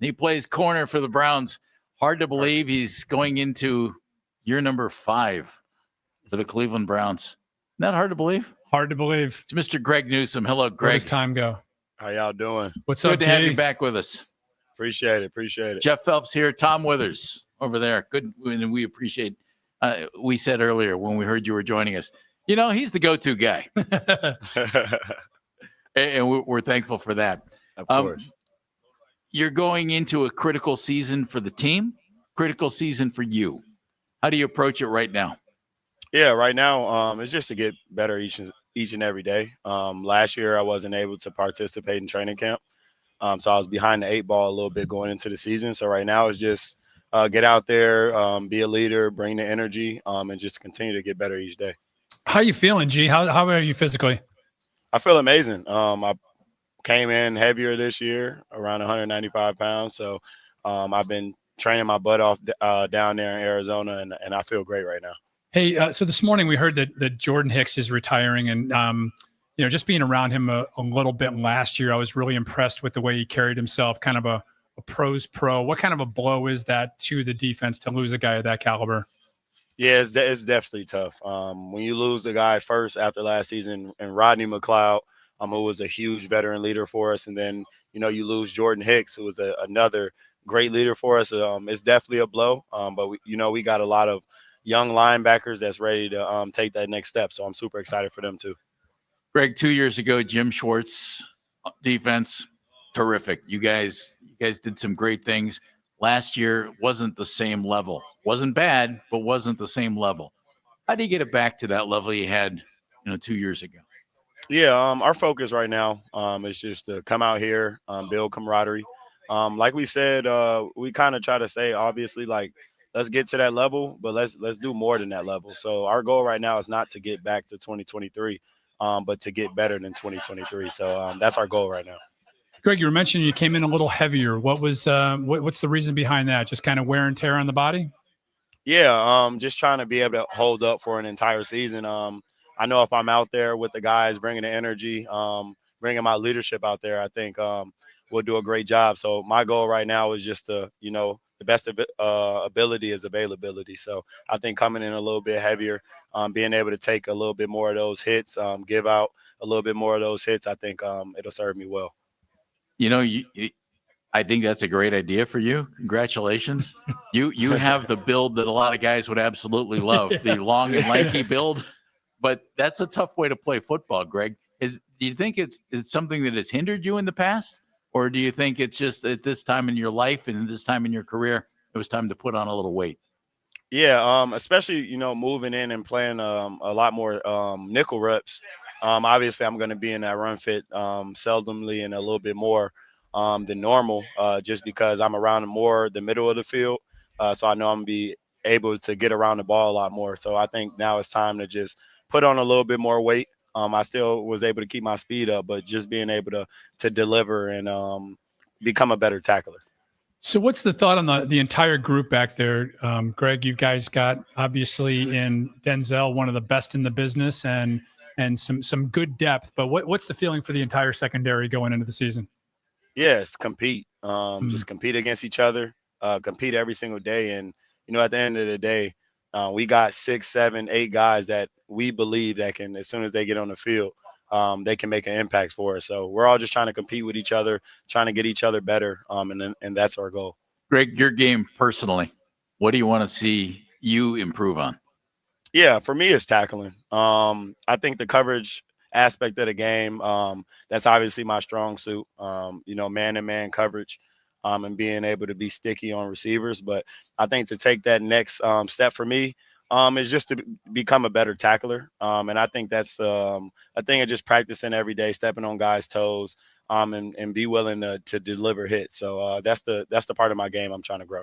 He plays corner for the Browns. Hard to believe he's going into year number 5 for the Cleveland Browns. Isn't that hard to believe? Hard to believe. It's Mr. Greg Newsome. Hello, Greg. Where does time go? How y'all doing? What's up, Good to have you back with us. Appreciate it. Jeff Phelps here. Tom Withers over there. Good. And we appreciate we said earlier when we heard you were joining us, he's the go-to guy. and we're thankful for that. Of course. You're going into a critical season for the team, critical season for you. How do you approach it right now? Yeah, right now it's just to get better each and every day. Last year I wasn't able to participate in training camp, so I was behind the 8 ball a little bit going into the season. So right now it's just get out there, be a leader, bring the energy, and just continue to get better each day. How you feeling, G? How are you physically? I feel amazing. I came in heavier this year, around 195 pounds. So I've been training my butt off down there in Arizona, and I feel great right now. Hey, so this morning we heard that Jordan Hicks is retiring, and just being around him a little bit last year, I was really impressed with the way he carried himself, kind of a pro's pro. What kind of a blow is that to the defense to lose a guy of that caliber? Yeah, it's definitely tough. When you lose the guy first after last season and Rodney McLeod, who was a huge veteran leader for us, and then you lose Jordan Hicks, who was another great leader for us. It's definitely a blow, but we got a lot of young linebackers that's ready to take that next step. So I'm super excited for them too. Greg, 2 years ago, Jim Schwartz defense, terrific. You guys did some great things. Last year wasn't the same level. Wasn't bad, but wasn't the same level. How do you get it back to that level you had 2 years ago? Yeah, our focus right now is just to come out here, build camaraderie. Like we said, we kind of try to say, obviously, like, let's get to that level, but let's do more than that level. So our goal right now is not to get back to 2023, but to get better than 2023. So that's our goal right now. Greg, you were mentioning you came in a little heavier. What was what's the reason behind that? Just kind of wear and tear on the body? Yeah, just trying to be able to hold up for an entire season. I know if I'm out there with the guys, bringing the energy, bringing my leadership out there, I think we'll do a great job. So my goal right now is just to, the best ability is availability. So I think coming in a little bit heavier, being able to take a little bit more of those hits, give out a little bit more of those hits, I think it'll serve me well. I think that's a great idea for you. Congratulations. You have the build that a lot of guys would absolutely love, the long and lanky build. But that's a tough way to play football, Greg. Do you think it's something that has hindered you in the past? Or do you think it's just at this time in your life and this time in your career, it was time to put on a little weight? Yeah, especially, moving in and playing a lot more nickel reps. Obviously, I'm going to be in that run fit seldomly and a little bit more than normal just because I'm around more the middle of the field. So I know I'm going to be able to get around the ball a lot more. So I think now it's time to just put on a little bit more weight. I still was able to keep my speed up, but just being able to deliver and become a better tackler. So what's the thought on the entire group back there? Greg, you guys got obviously in Denzel, one of the best in the business and some good depth, but what's the feeling for the entire secondary going into the season? Yes, compete. Just compete against each other, compete every single day. And, at the end of the day, we got 6, 7, 8 guys that we believe that can, as soon as they get on the field, they can make an impact for us. So we're all just trying to compete with each other, trying to get each other better, and that's our goal. Greg, your game personally, what do you want to see you improve on? Yeah, for me, it's tackling. I think the coverage aspect of the game, that's obviously my strong suit, man-to-man coverage. And being able to be sticky on receivers. But I think to take that next step for me is just to become a better tackler. And I think that's a thing of just practicing every day, stepping on guys' toes, and be willing to deliver hits. So that's the part of my game I'm trying to grow.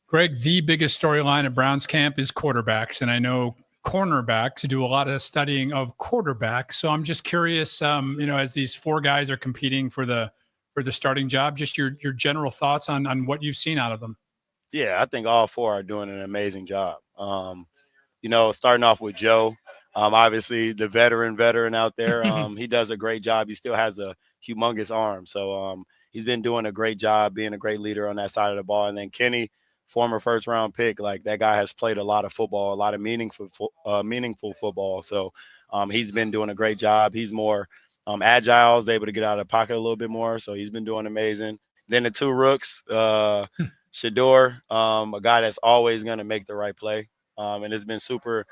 Greg, the biggest storyline at Browns camp is quarterbacks. And I know cornerbacks do a lot of studying of quarterbacks. So I'm just curious, as these 4 guys are competing for the starting job, just your general thoughts on what you've seen out of them. Yeah, I think all 4 are doing an amazing job. Starting off with Joe, obviously the veteran out there. He does a great job. He still has a humongous arm. So he's been doing a great job being a great leader on that side of the ball. And then Kenny, former first-round pick, like that guy has played a lot of football, a lot of meaningful football. So he's been doing a great job. He's more agile, is able to get out of the pocket a little bit more. So he's been doing amazing. Then the two rooks, Shador, a guy that's always going to make the right play. And it's been super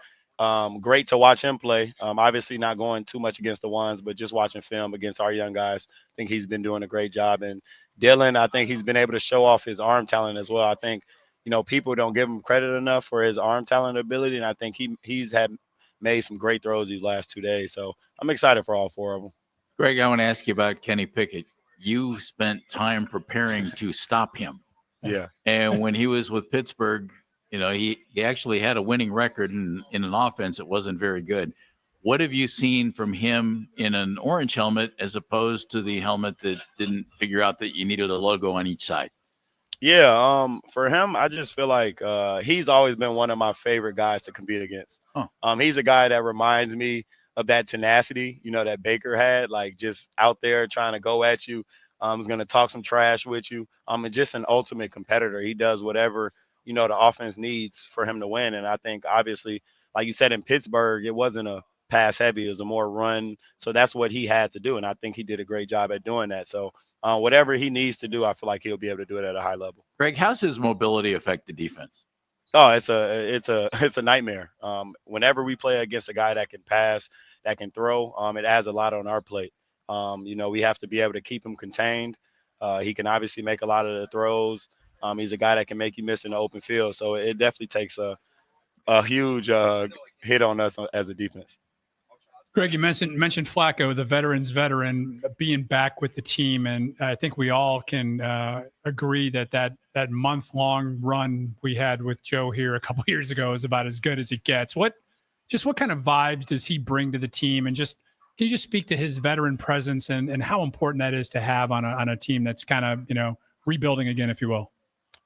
great to watch him play. Obviously not going too much against the ones, but just watching film against our young guys. I think he's been doing a great job. And Dylan, I think he's been able to show off his arm talent as well. I think, people don't give him credit enough for his arm talent ability. And I think he's made some great throws these last 2 days. So I'm excited for all four of them. Greg, I want to ask you about Kenny Pickett. You spent time preparing to stop him. Yeah. And when he was with Pittsburgh, he actually had a winning record in an offense that wasn't very good. What have you seen from him in an orange helmet as opposed to the helmet that didn't figure out that you needed a logo on each side? Yeah, for him, I just feel like he's always been one of my favorite guys to compete against. He's a guy that reminds me of that tenacity, that Baker had, like just out there trying to go at you. He's going to talk some trash with you. And just an ultimate competitor. He does whatever, the offense needs for him to win. And I think, obviously, like you said, in Pittsburgh, it wasn't a pass heavy. It was a more run. So that's what he had to do. And I think he did a great job at doing that. So whatever he needs to do, I feel like he'll be able to do it at a high level. Greg, how's his mobility affect the defense? Oh, it's a nightmare. Whenever we play against a guy that can pass, that can throw, it adds a lot on our plate. We have to be able to keep him contained. He can obviously make a lot of the throws. He's a guy that can make you miss in the open field. So it definitely takes a huge hit on us as a defense. Greg, you mentioned Flacco, the veteran, being back with the team, and I think we all can agree that month-long run we had with Joe here a couple years ago is about as good as it gets. What kind of vibes does he bring to the team, and just can you just speak to his veteran presence and how important that is to have on a team that's kind of rebuilding again, if you will?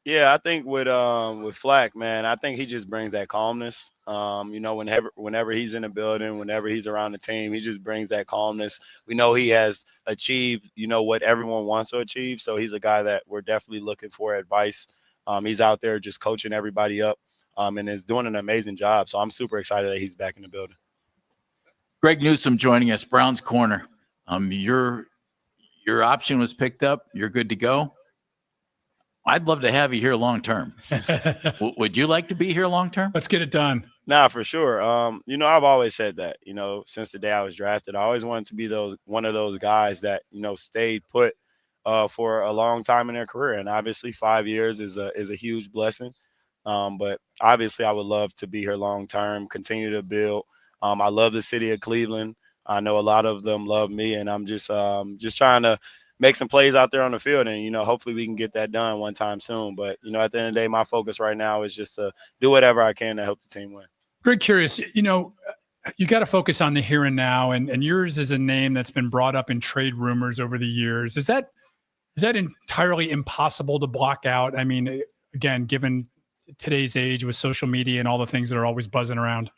Yeah, I think with Flack, man, I think he just brings that calmness. Whenever he's in the building, whenever he's around the team, he just brings that calmness. We know he has achieved, what everyone wants to achieve. So he's a guy that we're definitely looking for advice. He's out there just coaching everybody up and is doing an amazing job. So I'm super excited that he's back in the building. Greg Newsome joining us, Browns Corner. Your option was picked up. You're good to go. I'd love to have you here long term. Would you like to be here long term? Let's get it done. Nah, for sure. I've always said that, since the day I was drafted, I always wanted to be one of those guys that, stayed put for a long time in their career. And obviously 5 years is a huge blessing. But obviously I would love to be here long term, continue to build. I love the city of Cleveland. I know a lot of them love me, and I'm just trying to make some plays out there on the field, and hopefully we can get that done one time soon. But at the end of the day, my focus right now is just to do whatever I can to help the team win. Greg, curious, you got to focus on the here and now, and yours is a name that's been brought up in trade rumors over the years. Is that entirely impossible to block out? I mean, again, given today's age with social media and all the things that are always buzzing around.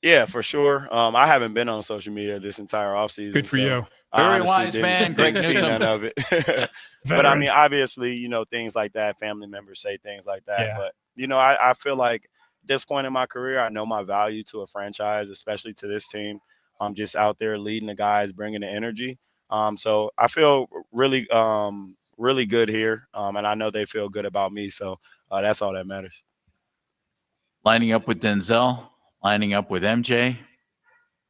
Yeah, for sure. I haven't been on social media this entire offseason. Good for you. Very wise man, Greg Newsome. None of it. But I mean, obviously, things like that, family members say things like that. Yeah. But, I feel like at this point in my career, I know my value to a franchise, especially to this team. I'm just out there leading the guys, bringing the energy. So I feel really, really good here. And I know they feel good about me. So that's all that matters. Lining up with Denzel, lining up with MJ.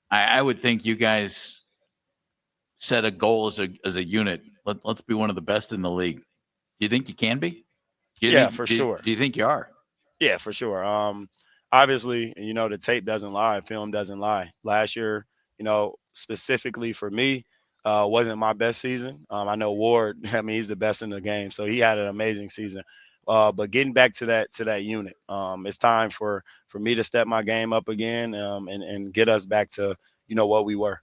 I would think you guys set a goal as a unit. Let's be one of the best in the league. Do you think you can be? For sure. Do you think you are? Yeah, for sure. Obviously, the tape doesn't lie. Film doesn't lie. Last year, specifically for me, wasn't my best season. I know Ward, he's the best in the game. So he had an amazing season. But getting back to that unit, it's time for me to step my game up again and get us back to, what we were.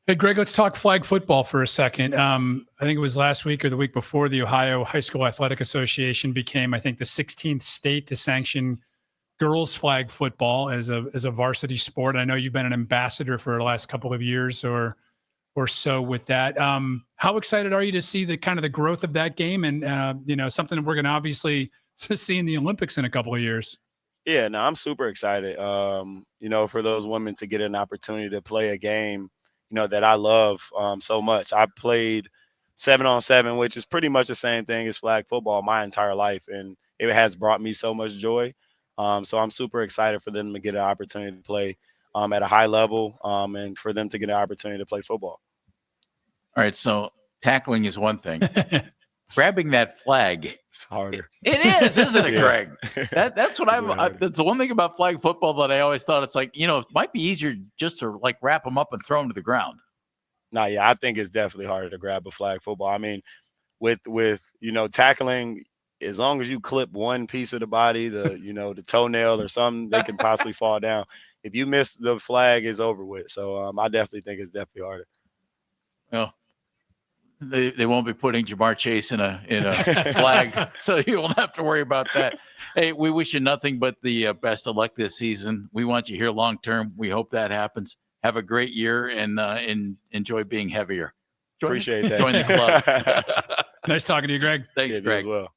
Hey, Greg, let's talk flag football for a second. I think it was last week or the week before the Ohio High School Athletic Association became, I think, the 16th state to sanction girls flag football as a varsity sport. I know you've been an ambassador for the last couple of years or or so with that. How excited are you to see the kind of the growth of that game, and something that we're going to obviously see in the Olympics in a couple of years? Yeah, no, I'm super excited. For those women to get an opportunity to play a game, that I love so much. I played 7-on-7, which is pretty much the same thing as flag football my entire life, and it has brought me so much joy. So I'm super excited for them to get an opportunity to play at a high level, and for them to get an opportunity to play football. All right, so tackling is one thing. Grabbing that flag, it's harder. It is, isn't it, Yeah. Greg? That's what that's the one thing about flag football that I always thought. It's like, it might be easier just to like wrap them up and throw them to the ground. No, yeah, I think it's definitely harder to grab a flag football. I mean, with tackling, as long as you clip one piece of the body, the toenail or something, they can possibly fall down. If you miss the flag, it's over with. So I definitely think it's definitely harder. Well, they won't be putting Jamar Chase in a flag, so you won't have to worry about that. Hey, we wish you nothing but the best of luck this season. We want you here long term. We hope that happens. Have a great year and enjoy being heavier. Appreciate that. Join the club. Nice talking to you, Greg. Thanks, Yeah, Greg. you as well.